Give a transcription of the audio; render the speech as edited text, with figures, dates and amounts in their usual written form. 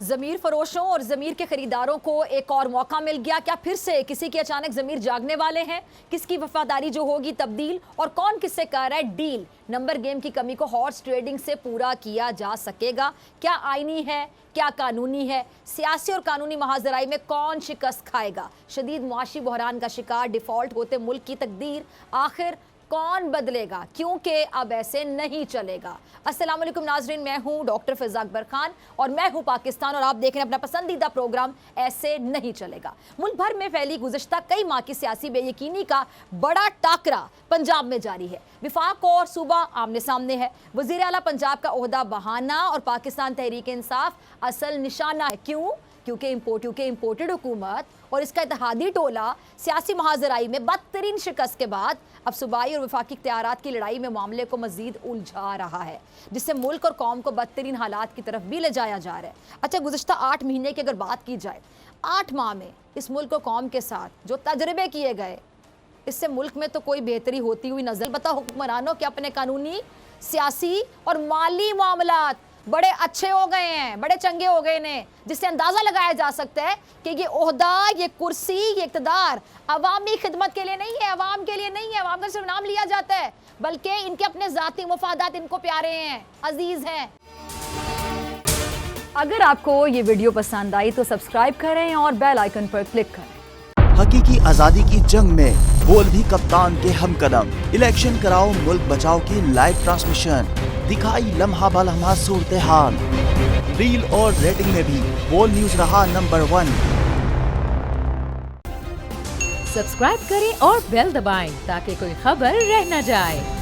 ज़मीर फरोशों और ज़मीर के खरीदारों को एक और मौका मिल गया। क्या फिर से किसी के अचानक ज़मीर जागने वाले हैं? किसकी वफादारी जो होगी तब्दील, और कौन किससे कर रहा है डील? नंबर गेम की कमी को हॉर्स ट्रेडिंग से पूरा किया जा सकेगा? क्या आईनी है, क्या कानूनी है? सियासी और कानूनी महाजराई में कौन शिकस्त खाएगा? शदीद मुआशी बहरान का शिकार डिफॉल्ट होते मुल्क की तकदीर आखिर कौन बदलेगा? क्योंकि अब ऐसे नहीं चलेगा। अस्सलाम वालेकुम नाजरीन, मैं हूं डॉक्टर फिजा अकबर खान और मैं हूं पाकिस्तान, और आप देख रहे हैं अपना पसंदीदा प्रोग्राम ऐसे नहीं चलेगा। मुल्क भर में फैली गुज़श्ता कई माह की सियासी बेयकीनी का बड़ा टाकरा पंजाब में जारी है। विफाक और सूबा आमने सामने है। वज़ीर आला पंजाब का ओहदा बहाना और पाकिस्तान तहरीक इंसाफ असल निशाना है। क्यों? क्योंकि इम्पोर्टेड हुकूमत और इसका इत्तेहादी टोला सियासी महाजराई में बदतरीन शिकस्त के बाद अब सूबाई और वफाकी इख्तियारात की लड़ाई में मामले को मजीद उलझा रहा है, जिससे मुल्क और कौम को बदतरीन हालात की तरफ भी ले जाया जा रहा है। अच्छा, गुज़श्ता 8 महीने की अगर बात की जाए, 8 माह में इस मुल्क और कौम के साथ जो तजर्बे किए गए, इससे मुल्क में तो कोई बेहतरी होती हुई नजर। बताओ हुक्मरानों के अपने कानूनी, सियासी और माली मामलात बड़े अच्छे हो गए हैं, बड़े चंगे हो गए ने, जिससे अंदाजा लगाया जा सकता है कि ये ओहदा, ये कुर्सी, ये इक़्तिदार अवामी खिदमत के लिए नहीं है, अवाम के लिए नहीं है। अवाम का सिर्फ नाम लिया जाता है, बल्कि इनके अपने ज़ाती मफादात इनको प्यारे हैं, अजीज हैं। अगर आपको ये वीडियो पसंद आई तो सब्सक्राइब करें और बेल आइकन पर क्लिक करें। हकीकी आजादी की जंग में बोल भी कप्तान के हमकदम। इलेक्शन कराओ मुल्क बचाओ की लाइव ट्रांसमिशन, दिखाई लम्हा बलम्हा सूरत हाल। रील और रेटिंग में भी बोल न्यूज रहा नंबर 1। सब्सक्राइब करें और बेल दबाएं ताकि कोई खबर रह न जाए।